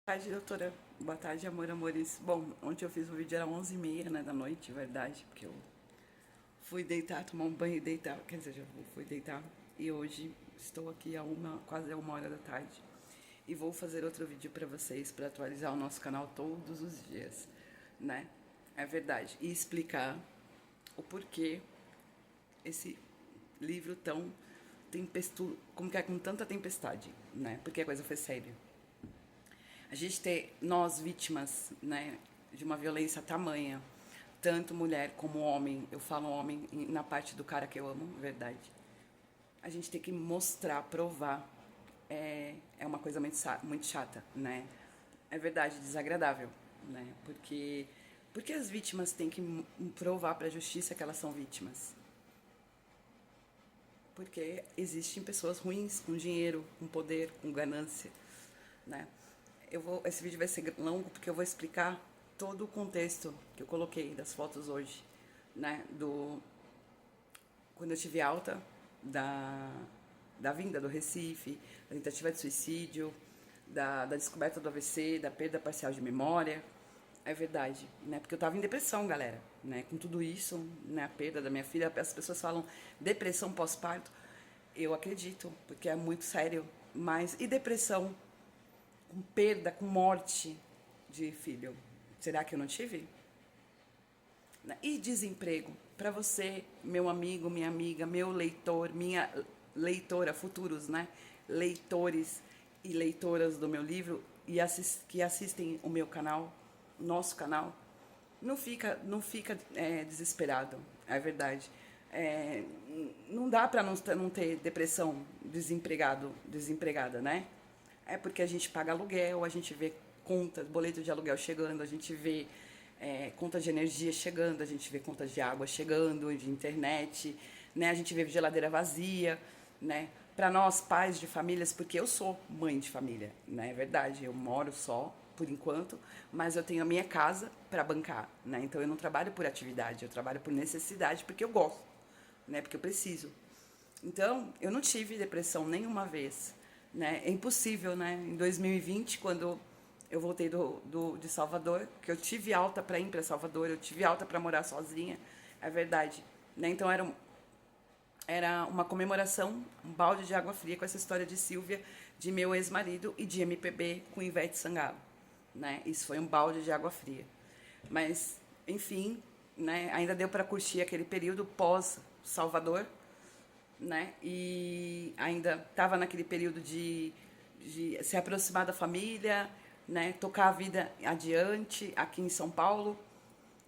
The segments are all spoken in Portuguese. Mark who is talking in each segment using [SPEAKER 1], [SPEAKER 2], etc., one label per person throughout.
[SPEAKER 1] Boa tarde, doutora. Boa tarde, amor, amores. Bom, ontem eu fiz o vídeo, era 11h30, né, da noite, verdade, porque eu fui deitar, tomar um banho e deitar, quer dizer, fui deitar. E hoje estou aqui quase a 1 hora da tarde. E vou fazer outro vídeo para vocês, para atualizar o nosso canal todos os dias, né? É verdade. E explicar o porquê esse livro tão tempestuoso, como que é com tanta tempestade, né? Porque a coisa foi séria. A gente ter nós vítimas, né, de uma violência tamanha, tanto mulher como homem, eu falo homem na parte do cara que eu amo, verdade. A gente tem que mostrar, provar, é uma coisa muito chata, né? É verdade, desagradável, né? Porque as vítimas têm que provar para a justiça que elas são vítimas. Porque existem pessoas ruins com dinheiro, com poder, com ganância, né? Esse vídeo vai ser longo porque eu vou explicar todo o contexto que eu coloquei das fotos hoje, né? Quando eu tive alta da vinda do Recife, da tentativa de suicídio, da descoberta do AVC, da perda parcial de memória. É verdade, né? Porque eu tava em depressão, galera, né? Com tudo isso, né? A perda da minha filha, as pessoas falam depressão pós-parto. Eu acredito, porque é muito sério. Mas e depressão com perda, com morte de filho? Será que eu não tive? E desemprego? Para você, meu amigo, minha amiga, meu leitor, minha leitora, futuros, né? Leitores e leitoras do meu livro e que assistem o meu canal, nosso canal, não fica desesperado, é verdade. É, não dá para não ter depressão, desempregada, né? É porque a gente paga aluguel, a gente vê contas, boleto de aluguel chegando, a gente vê conta de energia chegando, a gente vê contas de água chegando, de internet, né? A gente vê geladeira vazia, né? Para nós, pais de famílias, porque eu sou mãe de família, né? É verdade, eu moro só, por enquanto, mas eu tenho a minha casa para bancar, né? Então eu não trabalho por atividade, eu trabalho por necessidade, porque eu gosto, né? Porque eu preciso. Então, eu não tive depressão nenhuma vez, né? É impossível, né? Em 2020, quando eu voltei de Salvador, que eu tive alta para ir para Salvador, eu tive alta para morar sozinha, é verdade, né? Então era uma comemoração, um balde de água fria com essa história de Silvia, de meu ex-marido e de MPB com Ivete Sangalo, né? Isso foi um balde de água fria. Mas, enfim, né? Ainda deu para curtir aquele período pós Salvador, né? E ainda estava naquele período de se aproximar da família, né? Tocar a vida adiante aqui em São Paulo,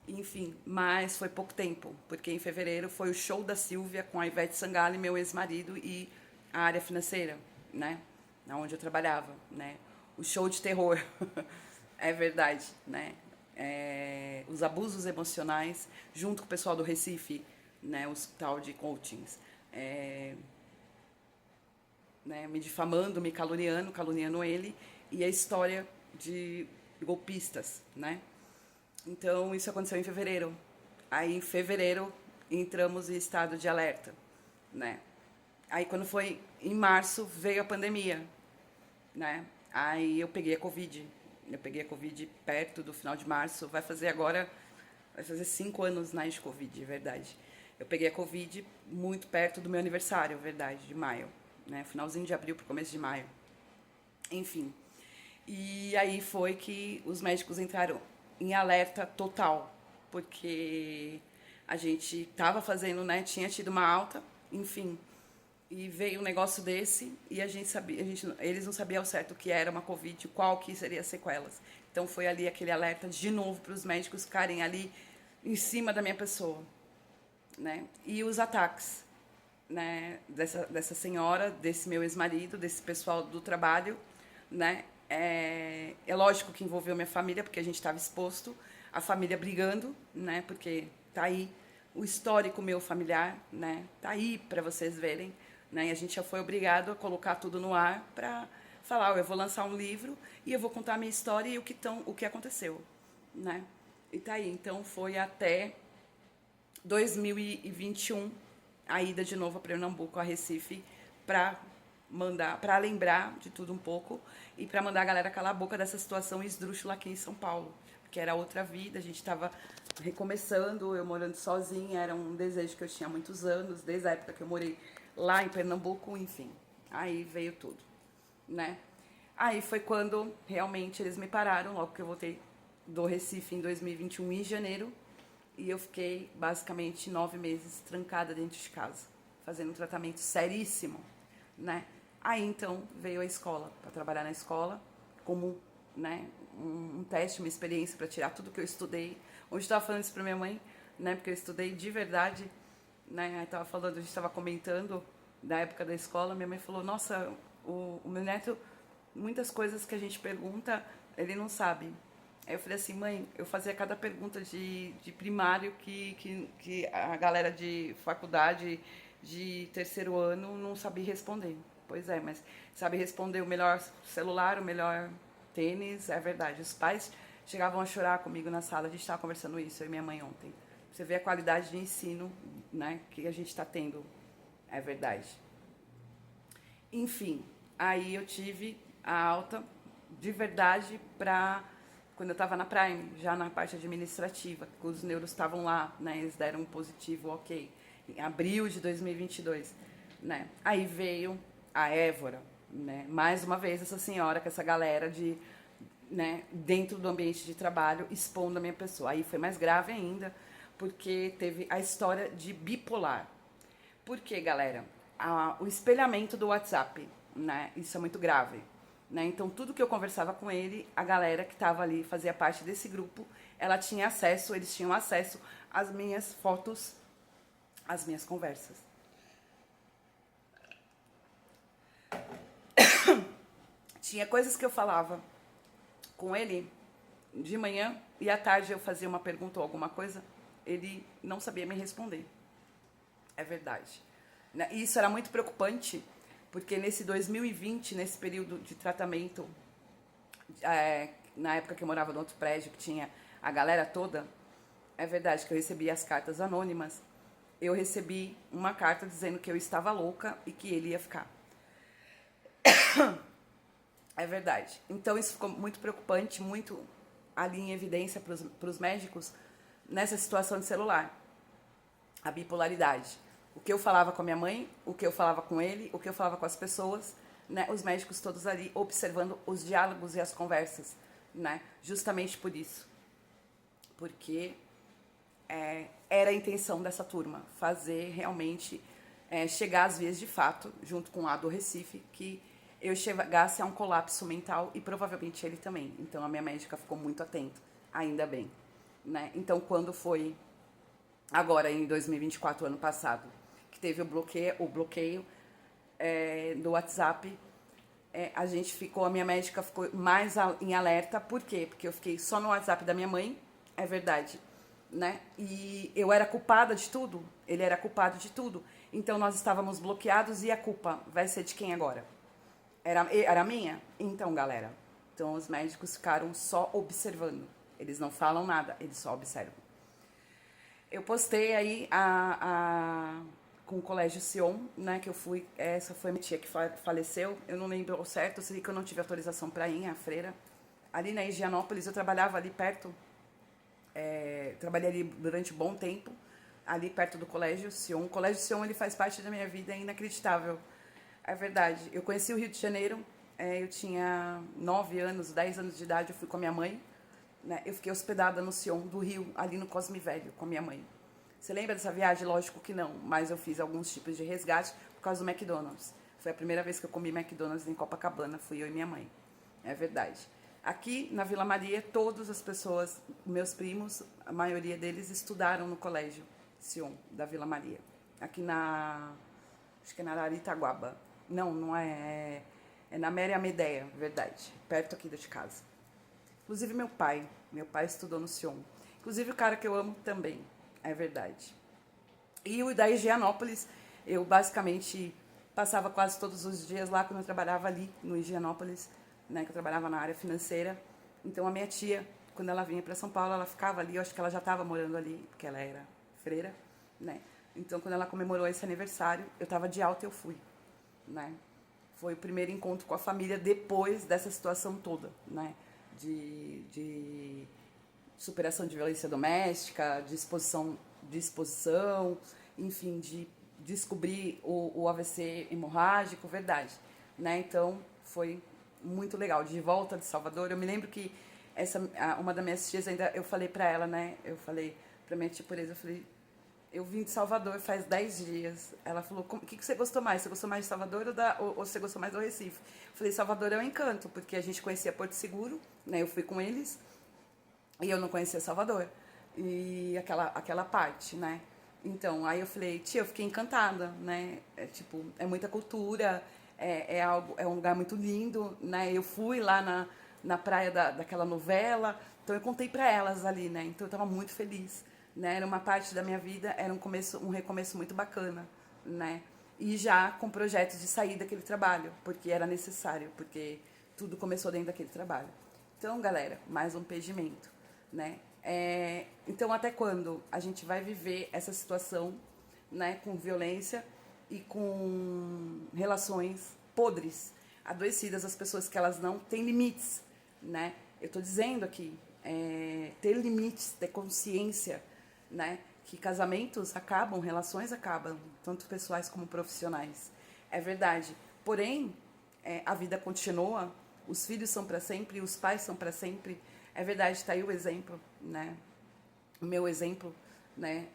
[SPEAKER 1] enfim. Mas foi pouco tempo, porque em fevereiro foi o show da Silvia com a Ivete Sangalo, meu ex-marido, e a área financeira, né? Onde eu trabalhava, né? O show de terror, é verdade, né? Os abusos emocionais, junto com o pessoal do Recife, né? O hospital de coachings, é, né, me difamando, me caluniando ele, e a história de golpistas, né? Então, isso aconteceu em fevereiro. Aí, em fevereiro, entramos em estado de alerta, né? Aí, quando foi em março, veio a pandemia, né? Aí, eu peguei a Covid. Eu peguei a Covid perto do final de março. Vai fazer 5 anos, né, de Covid, verdade. Eu peguei a Covid muito perto do meu aniversário, verdade, de maio, né? Finalzinho de abril para começo de maio. Enfim. E aí foi que os médicos entraram em alerta total, porque a gente estava fazendo, né? Tinha tido uma alta, enfim. E veio um negócio desse e a gente sabia, eles não sabiam ao certo o que era uma Covid, qual que seria as sequelas. Então foi ali aquele alerta de novo para os médicos ficarem ali em cima da minha pessoa, né? E os ataques, né, dessa senhora, desse meu ex-marido, desse pessoal do trabalho, né? É lógico que envolveu minha família, porque a gente estava exposto, a família brigando, né? Porque tá aí o histórico meu familiar, né? Tá aí para vocês verem, né? E a gente já foi obrigado a colocar tudo no ar para falar, oh, eu vou lançar um livro e eu vou contar a minha história e o que aconteceu, né? E tá aí, então foi até 2021 a ida de novo a Pernambuco, a Recife, para mandar, para lembrar de tudo um pouco e para mandar a galera calar a boca dessa situação esdrúxula aqui em São Paulo, porque era outra vida, a gente estava recomeçando, eu morando sozinha, era um desejo que eu tinha há muitos anos, desde a época que eu morei lá em Pernambuco, enfim. Aí veio tudo, né? Aí foi quando realmente eles me pararam, logo que eu voltei do Recife em 2021, em janeiro, e eu fiquei basicamente 9 meses trancada dentro de casa, fazendo um tratamento seríssimo, né? Aí então veio a escola, para trabalhar na escola, como, né, um teste, uma experiência para tirar tudo que eu estudei. Hoje eu estava falando isso para minha mãe, né, porque eu estudei de verdade, né? Aí estava falando, a gente estava comentando da época da escola, minha mãe falou: "Nossa, o meu neto, muitas coisas que a gente pergunta, ele não sabe". Aí eu falei assim: "Mãe, eu fazia cada pergunta de primário que a galera de faculdade de terceiro ano não sabia responder". Pois é, mas sabe responder o melhor celular, o melhor tênis, é verdade. Os pais chegavam a chorar comigo na sala, a gente estava conversando isso, eu e minha mãe ontem. Você vê a qualidade de ensino, né, que a gente está tendo, é verdade. Enfim, aí eu tive a alta de verdade para quando eu estava na Prime, já na parte administrativa, os neuros estavam lá, né, eles deram um positivo, ok, em abril de 2022, né. Aí veio a Évora, né, mais uma vez essa senhora com essa galera de, né, dentro do ambiente de trabalho, expondo a minha pessoa. Aí foi mais grave ainda, porque teve a história de bipolar. Por quê, galera? O espelhamento do WhatsApp, né? Isso é muito grave. Né? Então, tudo que eu conversava com ele, a galera que estava ali, fazia parte desse grupo, ela tinha acesso, eles tinham acesso às minhas fotos, às minhas conversas. Tinha coisas que eu falava com ele de manhã e à tarde eu fazia uma pergunta ou alguma coisa, ele não sabia me responder. É verdade. E isso era muito preocupante, porque nesse 2020, nesse período de tratamento, na época que eu morava no outro prédio, que tinha a galera toda, é verdade que eu recebi as cartas anônimas, eu recebi uma carta dizendo que eu estava louca e que ele ia ficar. É verdade. Então isso ficou muito preocupante, muito ali em evidência para os médicos nessa situação de celular. A bipolaridade. O que eu falava com a minha mãe, o que eu falava com ele, o que eu falava com as pessoas, né? Os médicos todos ali observando os diálogos e as conversas, né? Justamente por isso. Porque era a intenção dessa turma, fazer realmente chegar às vias de fato, junto com a do Recife, que eu chegasse a um colapso mental e provavelmente ele também. Então a minha médica ficou muito atenta, ainda bem. Né? Então quando foi agora em 2024, ano passado, que teve o bloqueio do WhatsApp, a minha médica ficou mais em alerta. Por quê? Porque eu fiquei só no WhatsApp da minha mãe, é verdade, né? E eu era culpada de tudo, ele era culpado de tudo. Então nós estávamos bloqueados e a culpa vai ser de quem agora? Era minha? Então, galera, então os médicos ficaram só observando. Eles não falam nada, eles só observam. Eu postei aí com o Colégio Sion, né, que eu fui, essa foi minha tia que faleceu, eu não lembro ao certo, eu sei que eu não tive autorização para ir, a freira. Ali na Higienópolis, eu trabalhava ali perto, trabalhei ali durante um bom tempo, ali perto do Colégio Sion. O Colégio Sion, ele faz parte da minha vida, é inacreditável, é verdade. Eu conheci o Rio de Janeiro, eu tinha 9 anos, 10 anos de idade, eu fui com a minha mãe, né? Eu fiquei hospedada no Sion do Rio, ali no Cosme Velho, com a minha mãe. Você lembra dessa viagem? Lógico que não, mas eu fiz alguns tipos de resgate por causa do McDonald's. Foi a primeira vez que eu comi McDonald's em Copacabana, fui eu e minha mãe. É verdade. Aqui na Vila Maria, todas as pessoas, meus primos, a maioria deles estudaram no colégio Sion da Vila Maria. Aqui acho que é na Araritaguaba. Não, não é. É na Méria Medeia, verdade. Perto aqui de casa. Inclusive meu pai estudou no Sion. Inclusive o cara que eu amo também, é verdade. E o da Higienópolis, eu basicamente passava quase todos os dias lá quando eu trabalhava ali no Higienópolis, né, que eu trabalhava na área financeira. Então a minha tia, quando ela vinha para São Paulo, ela ficava ali, eu acho que ela já estava morando ali, porque ela era freira, né? Então quando ela comemorou esse aniversário, eu estava de alta e eu fui, né? Foi o primeiro encontro com a família depois dessa situação toda, né? De superação de violência doméstica, de exposição, enfim, de descobrir o AVC hemorrágico, verdade, né? Então, foi muito legal. De volta de Salvador, eu me lembro que uma das minhas tias ainda, eu falei pra ela, né? Eu falei pra minha tia Pureza, eu falei, eu vim de Salvador faz 10 dias. Ela falou, o que você gostou mais? Você gostou mais de Salvador ou você gostou mais do Recife? Eu falei, Salvador é um encanto, porque a gente conhecia Porto Seguro, né? Eu fui com eles e eu não conhecia Salvador. E aquela parte, né? Então, aí eu falei, tia, eu fiquei encantada, né? É muita cultura, é um lugar muito lindo, né? Eu fui lá na praia daquela novela, então eu contei pra elas ali, né? Então eu tava muito feliz, né? Era uma parte da minha vida, era um recomeço muito bacana, né? E já com projetos de sair daquele trabalho, porque era necessário, porque tudo começou dentro daquele trabalho. Então, galera, mais um pedimento, né? Então, até quando a gente vai viver essa situação, né, com violência e com relações podres, adoecidas, as pessoas que elas não têm limites, né? Eu estou dizendo aqui, ter limites, ter consciência, né? Que casamentos acabam, relações acabam, tanto pessoais como profissionais. É verdade. Porém, a vida continua, os filhos são para sempre, os pais são para sempre. É verdade, está aí o exemplo, né? O meu exemplo, né?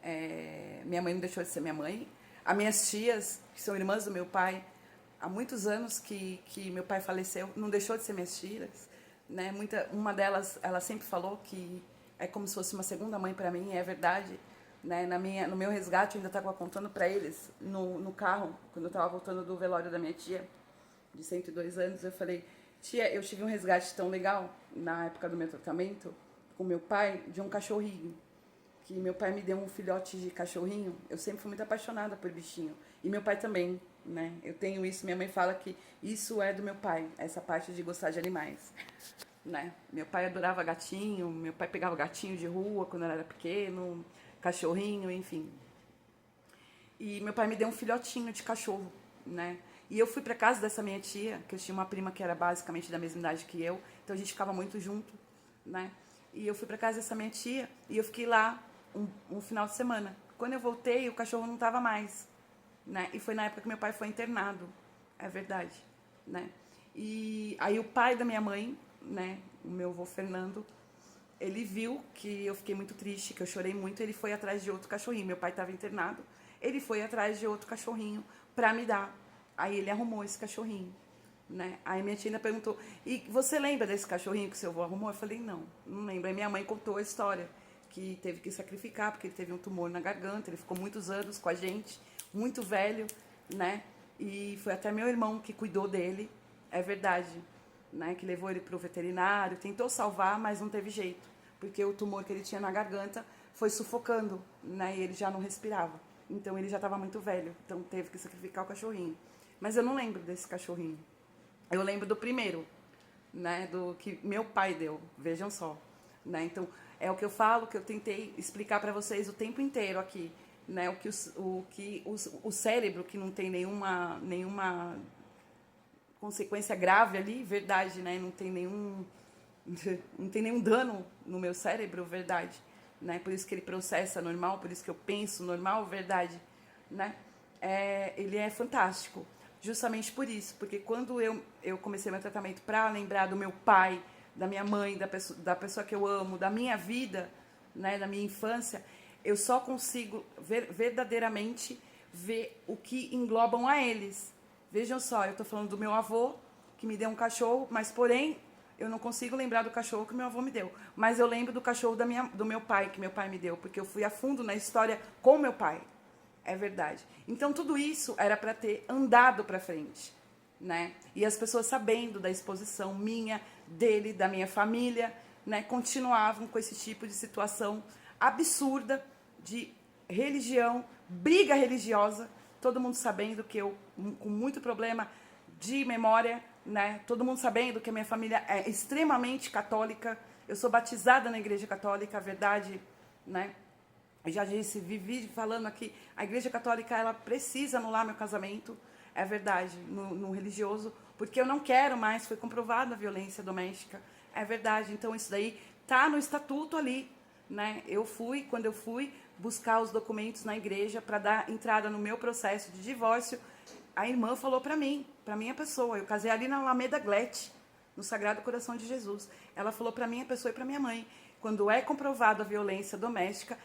[SPEAKER 1] Minha mãe não deixou de ser minha mãe. As minhas tias, que são irmãs do meu pai, há muitos anos que meu pai faleceu, não deixou de ser minhas tias, né? Uma delas, ela sempre falou que é como se fosse uma segunda mãe para mim, é verdade, né? No meu resgate, eu ainda estava contando para eles no carro, quando eu estava voltando do velório da minha tia, de 102 anos, eu falei, tia, eu tive um resgate tão legal na época do meu tratamento com meu pai, de um cachorrinho, que meu pai me deu um filhote de cachorrinho. Eu sempre fui muito apaixonada por bichinho, e meu pai também, né? Eu tenho isso, minha mãe fala que isso é do meu pai, essa parte de gostar de animais, né? Meu pai adorava gatinho, meu pai pegava gatinho de rua quando eu era pequeno, cachorrinho, enfim. E meu pai me deu um filhotinho de cachorro, né? E eu fui para casa dessa minha tia, que eu tinha uma prima que era basicamente da mesma idade que eu, então a gente ficava muito junto, né? E eu fui para casa dessa minha tia e eu fiquei lá um final de semana. Quando eu voltei, o cachorro não estava mais, né? E foi na época que meu pai foi internado, é verdade, né? E aí o pai da minha mãe, né, o meu avô Fernando, ele viu que eu fiquei muito triste, que eu chorei muito, ele foi atrás de outro cachorrinho. Meu pai estava internado, ele foi atrás de outro cachorrinho para me dar. Aí ele arrumou esse cachorrinho, né? Aí minha tia ainda perguntou, e você lembra desse cachorrinho que seu avô arrumou? Eu falei, não lembro. Aí minha mãe contou a história, que teve que sacrificar, porque ele teve um tumor na garganta, ele ficou muitos anos com a gente, muito velho, né? E foi até meu irmão que cuidou dele, é verdade, né? Que levou ele para o veterinário, tentou salvar, mas não teve jeito, porque o tumor que ele tinha na garganta foi sufocando, né? E ele já não respirava. Então ele já estava muito velho, então teve que sacrificar o cachorrinho. Mas eu não lembro desse cachorrinho. Eu lembro do primeiro, né? Do que meu pai deu, vejam só, né? Então é o que eu falo, que eu tentei explicar para vocês o tempo inteiro aqui, né? O cérebro que não tem nenhuma consequência grave ali, verdade, né? Não tem nenhum dano no meu cérebro, verdade, né? Por isso que ele processa normal, por isso que eu penso normal, verdade, né? Ele é fantástico, justamente por isso, porque quando eu comecei meu tratamento para lembrar do meu pai, da minha mãe, da pessoa que eu amo, da minha vida, né? Da minha infância, eu só consigo verdadeiramente ver o que englobam a eles. Vejam só, eu estou falando do meu avô, que me deu um cachorro, mas porém eu não consigo lembrar do cachorro que meu avô me deu. Mas eu lembro do cachorro do meu pai, que meu pai me deu, porque eu fui a fundo na história com meu pai. É verdade. Então tudo isso era para ter andado para frente, né? E as pessoas sabendo da exposição minha, dele, da minha família, né, continuavam com esse tipo de situação absurda de religião, briga religiosa, todo mundo sabendo que eu, com muito problema de memória, né, todo mundo sabendo que a minha família é extremamente católica, eu sou batizada na igreja católica, a verdade, né, eu já disse, vivi falando aqui, a igreja católica, ela precisa anular meu casamento, é verdade, no religioso, porque eu não quero mais, foi comprovada a violência doméstica, é verdade. Então isso daí tá no estatuto ali, né? Quando eu fui buscar os documentos na igreja para dar entrada no meu processo de divórcio, a irmã falou para mim, para minha pessoa, eu casei ali na Alameda Glete, no Sagrado Coração de Jesus. Ela falou para minha pessoa e para minha mãe, quando é comprovada a violência doméstica,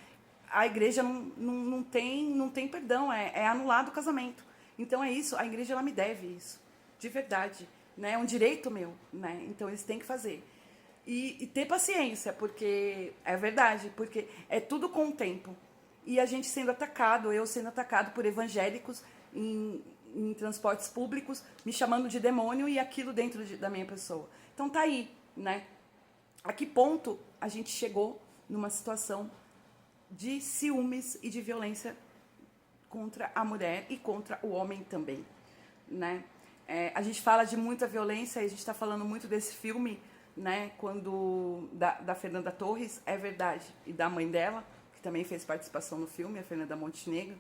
[SPEAKER 1] a igreja não tem perdão, é anulado o casamento. Então é isso, a igreja ela me deve isso, de verdade, né? É um direito meu, né? Então eles têm que fazer. E ter paciência, porque é verdade, porque é tudo com o tempo. E a gente sendo atacado, eu sendo atacado por evangélicos em transportes públicos, me chamando de demônio e aquilo dentro da minha pessoa. Então tá aí, né? A que ponto a gente chegou numa situação de ciúmes e de violência contra a mulher e contra o homem também, né? A gente fala de muita violência, a gente está falando muito desse filme, né? Quando da Fernanda Torres, é verdade, e da mãe dela, que também fez participação no filme, a Fernanda Montenegro,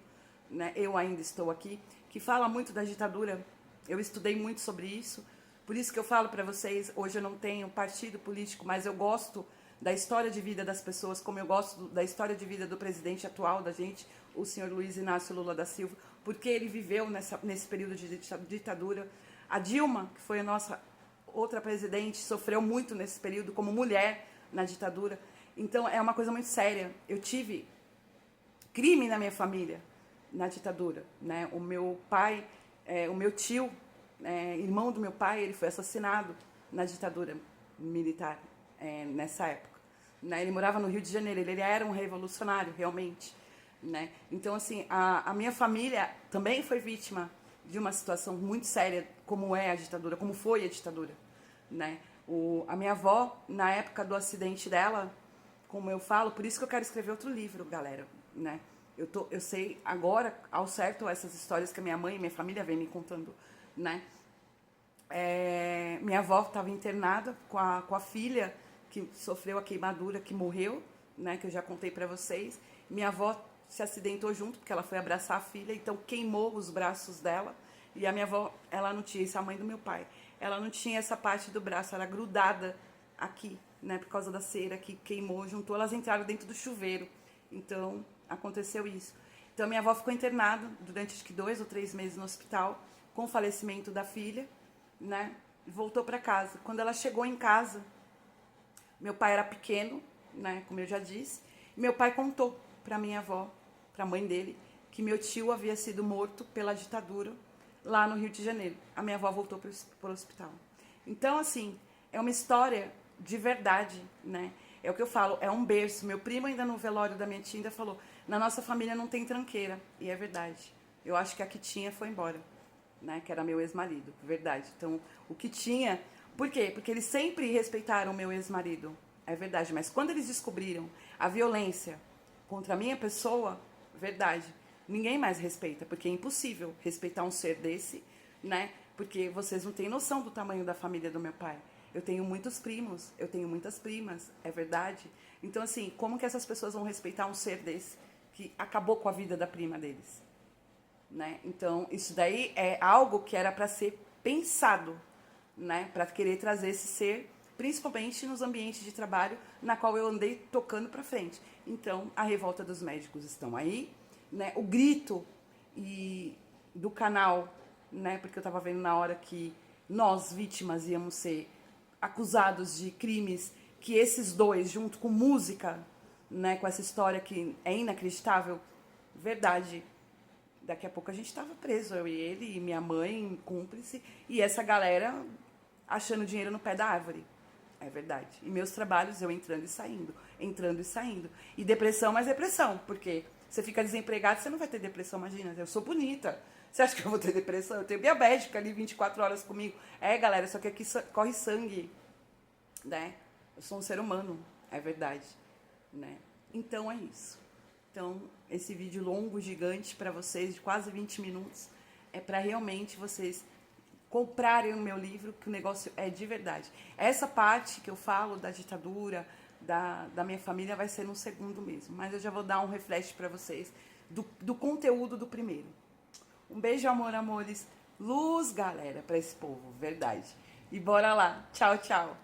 [SPEAKER 1] né? Eu ainda estou aqui, que fala muito da ditadura. Eu estudei muito sobre isso, por isso que eu falo para vocês, hoje eu não tenho partido político, mas eu gosto da história de vida das pessoas, como eu gosto da história de vida do presidente atual da gente, o senhor Luiz Inácio Lula da Silva, porque ele viveu nesse período de ditadura. A Dilma, que foi a nossa outra presidente, sofreu muito nesse período como mulher na ditadura. Então é uma coisa muito séria. Eu tive crime na minha família na ditadura, né? O meu pai, o meu tio, irmão do meu pai, ele foi assassinado na ditadura militar nessa época, né? Ele morava no Rio de Janeiro, ele era um revolucionário realmente, né? Então assim, a minha família também foi vítima de uma situação muito séria, como é a ditadura, como foi a ditadura, né? A minha avó, na época do acidente dela, como eu falo, por isso que eu quero escrever outro livro, galera, né? Eu sei agora, ao certo, essas histórias que a minha mãe e minha família vem me contando, né? Minha avó estava internada com a filha que sofreu a queimadura, que morreu, né? Que eu já contei para vocês. Minha avó se acidentou junto, porque ela foi abraçar a filha, então queimou os braços dela. E a minha avó, ela não tinha, isso é a mãe do meu pai, ela não tinha essa parte do braço, era grudada aqui, né? Por causa da cera que queimou, juntou, elas entraram dentro do chuveiro. Então, aconteceu isso. Então, minha avó ficou internada durante, acho que 2 ou 3 meses no hospital, com o falecimento da filha, né? E voltou para casa. Quando ela chegou em casa, meu pai era pequeno, né? Como eu já disse. Meu pai contou para minha avó, para a mãe dele, que meu tio havia sido morto pela ditadura lá no Rio de Janeiro. A minha avó voltou para o hospital. Então, assim, é uma história de verdade, né? É o que eu falo, é um berço. Meu primo ainda no velório da minha tia ainda falou, na nossa família não tem tranqueira. E é verdade. Eu acho que a que tinha foi embora, né? Que era meu ex-marido, verdade. Então, o que tinha... Por quê? Porque eles sempre respeitaram o meu ex-marido, é verdade. Mas quando eles descobriram a violência contra a minha pessoa, verdade, ninguém mais respeita, porque é impossível respeitar um ser desse, né? Porque vocês não têm noção do tamanho da família do meu pai. Eu tenho muitos primos, eu tenho muitas primas, é verdade. Então, assim, como que essas pessoas vão respeitar um ser desse que acabou com a vida da prima deles, né? Então, isso daí é algo que era para ser pensado, né? Para querer trazer esse ser, principalmente nos ambientes de trabalho na qual eu andei tocando para frente. Então, a revolta dos médicos estão aí, né? O grito do canal, né? Porque eu estava vendo na hora que nós, vítimas, íamos ser acusados de crimes que esses dois, junto com música, né? Com essa história que é inacreditável, verdade. Daqui a pouco a gente estava preso, eu e ele, e minha mãe, cúmplice, e essa galera achando dinheiro no pé da árvore. É verdade. E meus trabalhos, eu entrando e saindo, entrando e saindo. E depressão, mas depressão, porque você fica desempregado, você não vai ter depressão, imagina. Eu sou bonita. Você acha que eu vou ter depressão? Eu tenho diabética ali 24 horas comigo. Galera, só que aqui corre sangue, né? Eu sou um ser humano, é verdade, né? Então é isso. Então, esse vídeo longo, gigante para vocês, de quase 20 minutos, é para realmente vocês comprarem o meu livro, que o negócio é de verdade. Essa parte que eu falo da ditadura, da minha família, vai ser no segundo mesmo. Mas eu já vou dar um refresh para vocês do conteúdo do primeiro. Um beijo, amor, amores. Luz, galera, pra esse povo, verdade. E bora lá. Tchau, tchau.